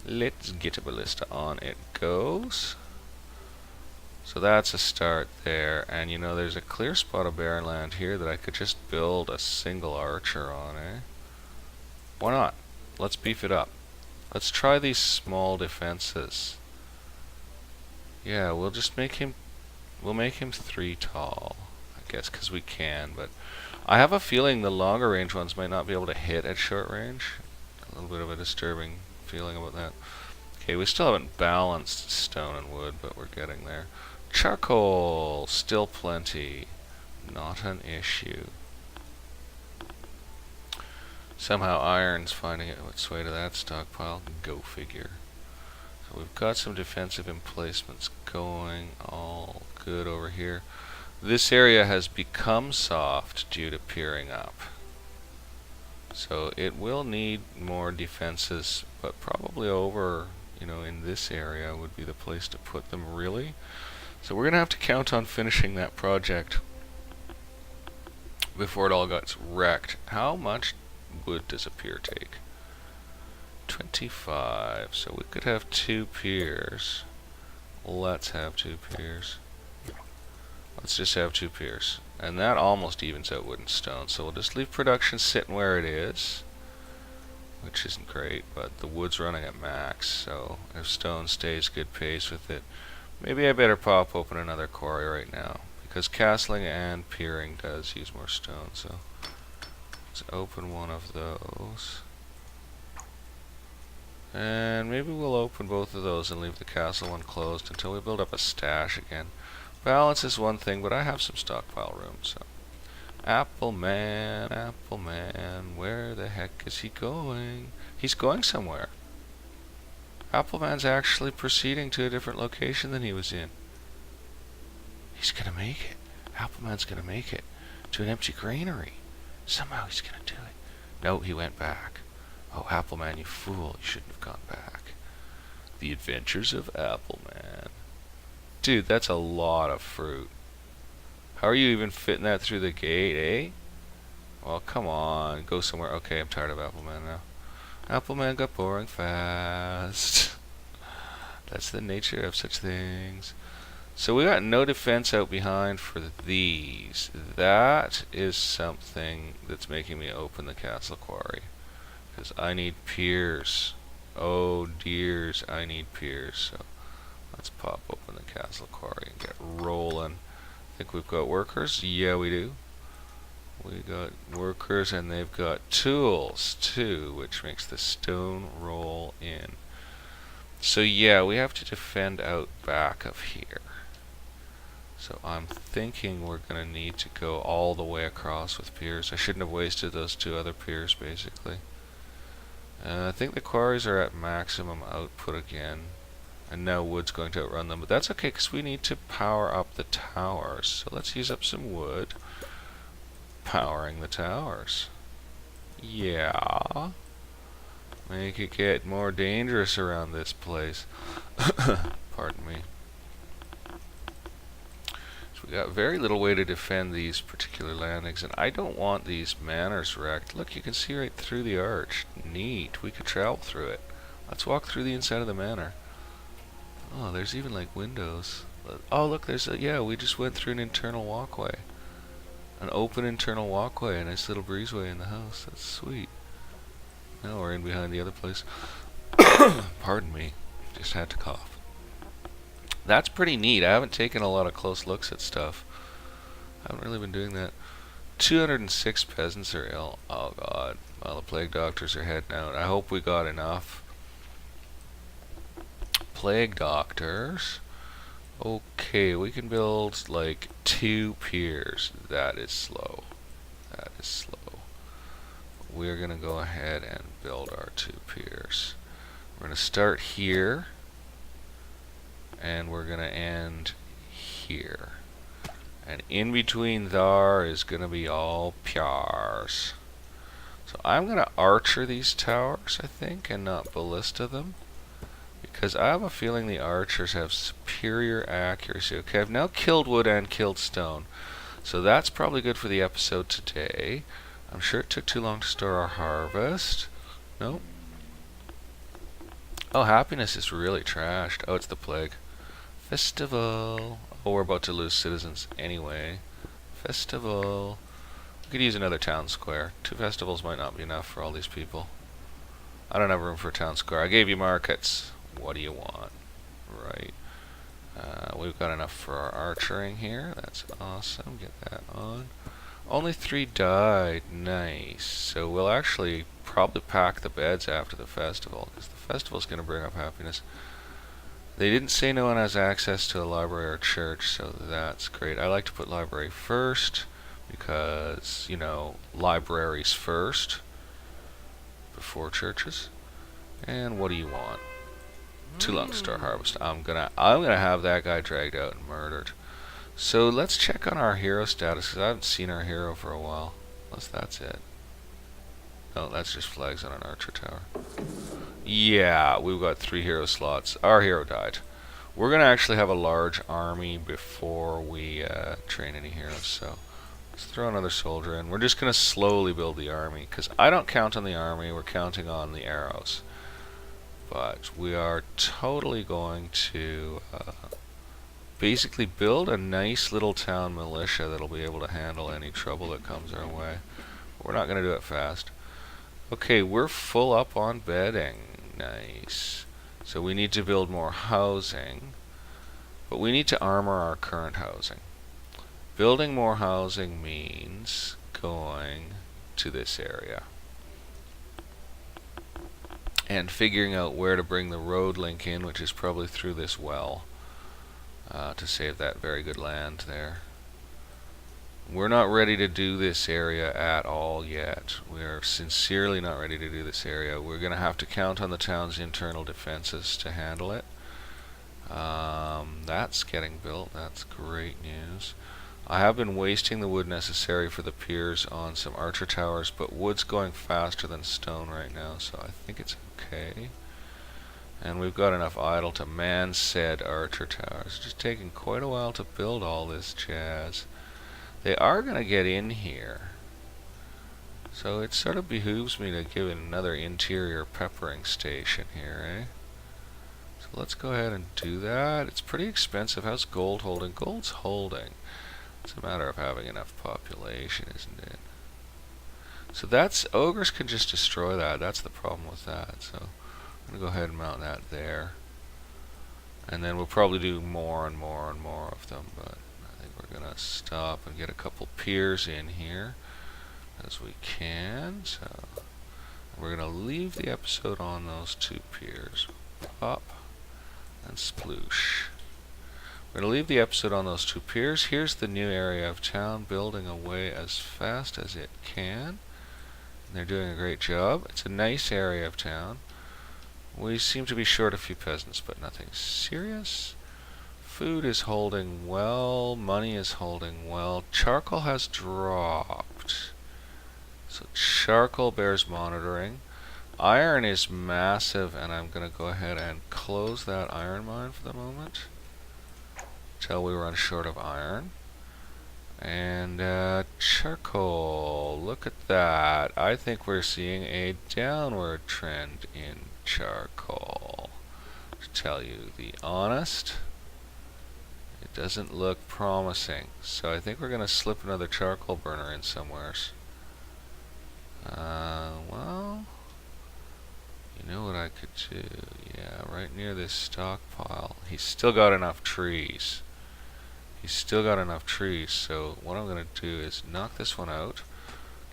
Let's get a ballista. On it goes. So that's a start there, and you know there's a clear spot of barren land here that I could just build a single archer on, eh? Why not? Let's beef it up. Let's try these small defenses. Yeah, we'll just make him 3 tall, I guess, because we can, but I have a feeling the longer range ones might not be able to hit at short range. A little bit of a disturbing feeling about that. Okay, we still haven't balanced stone and wood, but we're getting there. Charcoal, still plenty. Not an issue. Somehow iron's finding its way to that stockpile. Go figure. So we've got some defensive emplacements going. All good over here. This area has become soft due to peering up. So it will need more defenses, but probably over, in this area would be the place to put them, really. So we're going to have to count on finishing that project before it all gets wrecked. How much wood does a pier take? 25. So we could have 2 piers. Let's have 2 piers. Let's just have 2 piers. And that almost evens out wood and stone. So we'll just leave production sitting where it is, which isn't great, but the wood's running at max. So if stone stays good pace with it, maybe I better pop open another quarry right now, because castling and piering does use more stone. So let's open one of those. And maybe we'll open both of those and leave the castle one closed until we build up a stash again. Balance is one thing, but I have some stockpile room, so. Apple Man, where the heck is he going? He's going somewhere. Apple Man's actually proceeding to a different location than he was in. He's gonna make it. Apple Man's gonna make it to an empty granary. Somehow he's gonna do it. No, he went back. Oh, Apple Man, you fool. You shouldn't have gone back. The Adventures of Apple Man. Dude, that's a lot of fruit. How are you even fitting that through the gate, eh? Well, come on. Go somewhere. Okay, I'm tired of Apple Man now. Apple Man got boring fast. That's the nature of such things. So we got no defense out behind for these. That is something that's making me open the castle quarry. Because I need piers. Oh dears, I need piers. So let's pop open the castle quarry and get rolling. Think we've got workers? Yeah, we do. We got workers, and they've got tools too, which makes the stone roll in. So yeah, we have to defend out back of here. So I'm thinking we're going to need to go all the way across with piers. I shouldn't have wasted those 2 other piers, basically. I think the quarries are at maximum output again. And now wood's going to outrun them, but that's okay because we need to power up the towers. So let's use up some wood. Powering the towers. Yeah. Make it get more dangerous around this place. Pardon me. So we got very little way to defend these particular landings, and I don't want these manors wrecked. Look, you can see right through the arch. Neat. We could travel through it. Let's walk through the inside of the manor. Oh, there's even like windows. Oh, look, there's a, yeah, we just went through an internal walkway. An open internal walkway, a nice little breezeway in the house. That's sweet. Now we're in behind the other place. Pardon me, just had to cough. That's pretty neat. I haven't taken a lot of close looks at stuff. I haven't really been doing that. 206 peasants are ill. Oh god. Well, the plague doctors are heading out. I hope we got enough plague doctors. Okay, we can build like 2 piers. That is slow. That is slow. We're gonna go ahead and build our 2 piers. We're gonna start here, and we're gonna end here. And in between there is gonna be all piers. So I'm gonna archer these towers, I think, and not ballista them. Because I have a feeling the archers have superior accuracy. Okay, I've now killed wood and killed stone. So that's probably good for the episode today. I'm sure it took too long to store our harvest. Nope. Oh, happiness is really trashed. Oh, it's the plague. Festival. Oh, we're about to lose citizens anyway. Festival. We could use another town square. 2 festivals might not be enough for all these people. I don't have room for a town square. I gave you markets. What do you want? Right. We've got enough for our archering here. That's awesome. Get that on. Only 3 died. Nice. So we'll actually probably pack the beds after the festival, because the festival's going to bring up happiness. They didn't say no one has access to a library or church, so that's great. I like to put library first, because, libraries first before churches. And what do you want? Too long to start harvest. I'm gonna have that guy dragged out and murdered. So let's check on our hero status, because I haven't seen our hero for a while. Unless that's it. Oh, that's just flags on an archer tower. Yeah, we've got 3 hero slots. Our hero died. We're going to actually have a large army before we train any heroes, so let's throw another soldier in. We're just going to slowly build the army, because I don't count on the army, we're counting on the arrows. But we are totally going to basically build a nice little town militia that'll be able to handle any trouble that comes our way. We're not going to do it fast. Okay, we're full up on bedding. Nice. So we need to build more housing, but we need to armor our current housing. Building more housing means going to this area and figuring out where to bring the road link in, which is probably through this well, to save that very good land there. We're not ready to do this area at all yet. We are sincerely not ready to do this area. We're going to have to count on the town's internal defenses to handle it. That's getting built. That's great news. I have been wasting the wood necessary for the piers on some archer towers, but wood's going faster than stone right now, so I think it's okay. And we've got enough idle to man said archer towers. It's just taking quite a while to build all this jazz. They are going to get in here, so it sort of behooves me to give it another interior peppering station here, eh? So let's go ahead and do that. It's pretty expensive. How's gold holding? Gold's holding. It's a matter of having enough population, isn't it? So that's, ogres can just destroy that. That's the problem with that. So I'm going to go ahead and mount that there. And then we'll probably do more and more and more of them, but I think we're going to stop and get a couple piers in here as we can. So we're going to leave the episode on those 2 piers. Pop and sploosh. We're going to leave the episode on those 2 piers. Here's the new area of town building away as fast as it can. And they're doing a great job. It's a nice area of town. We seem to be short a few peasants, but nothing serious. Food is holding well. Money is holding well. Charcoal has dropped. So charcoal bears monitoring. Iron is massive, and I'm going to go ahead and close that iron mine for the moment till we run short of iron. And charcoal, look at that. I think we're seeing a downward trend in charcoal. To tell you the honest, it doesn't look promising. So I think we're going to slip another charcoal burner in somewheres. Well, you know what I could do? Yeah, right near this stockpile. He's still got enough trees. He's still got enough trees, so what I'm going to do is knock this one out,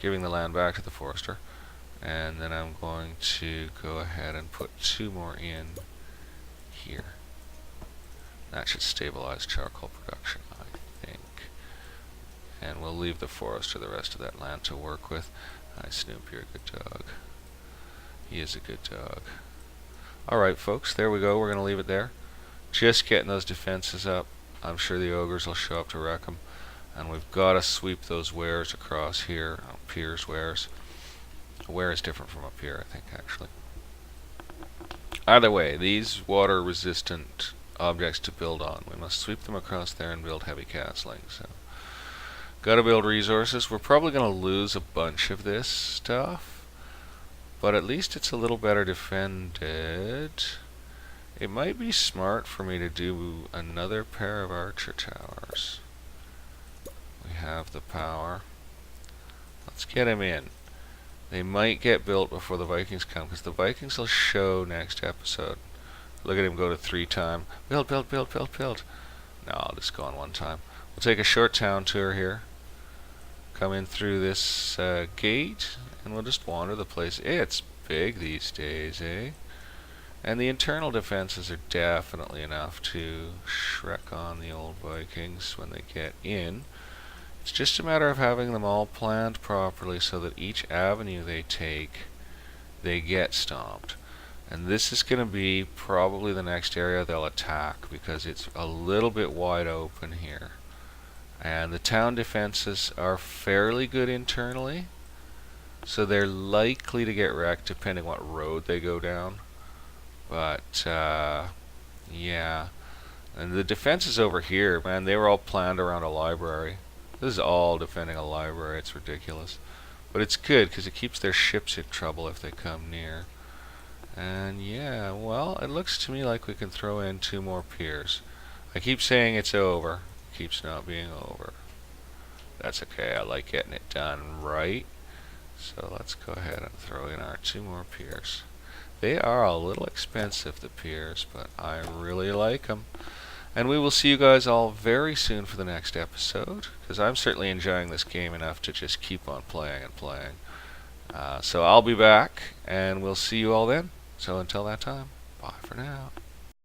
giving the land back to the forester, and then I'm going to go ahead and put 2 more in here. That should stabilize charcoal production, I think. And we'll leave the forester the rest of that land to work with. Hi Snoop, you're a good dog. He is a good dog. Alright folks, there we go. We're going to leave it there. Just getting those defenses up. I'm sure the ogres will show up to wreck them. And we've got to sweep those wares across here. Piers wares. A ware is different from a pier, I think, actually. Either way, these water resistant objects to build on. We must sweep them across there and build heavy castling. So, got to build resources. We're probably going to lose a bunch of this stuff, but at least it's a little better defended. It might be smart for me to do another pair of archer towers. We have the power. Let's get him in. They might get built before the Vikings come, because the Vikings will show next episode. Look at him go to 3 time. Build, build, build, build, build. No, I'll just go on 1 time. We'll take a short town tour here. Come in through this gate, and we'll just wander the place. It's big these days, eh? And the internal defenses are definitely enough to shrek on the old Vikings when they get in. It's just a matter of having them all planned properly so that each avenue they take, they get stomped. And this is going to be probably the next area they'll attack, because it's a little bit wide open here. And the town defenses are fairly good internally. So they're likely to get wrecked depending what road they go down. But, yeah. And the defenses over here, man, they were all planned around a library. This is all defending a library. It's ridiculous. But it's good because it keeps their ships in trouble if they come near. And yeah, well, it looks to me like we can throw in 2 more piers. I keep saying it's over. It keeps not being over. That's okay. I like getting it done right. So let's go ahead and throw in our 2 more piers. They are a little expensive, the piers, but I really like them. And we will see you guys all very soon for the next episode, because I'm certainly enjoying this game enough to just keep on playing and playing. So I'll be back, and we'll see you all then. So until that time, bye for now.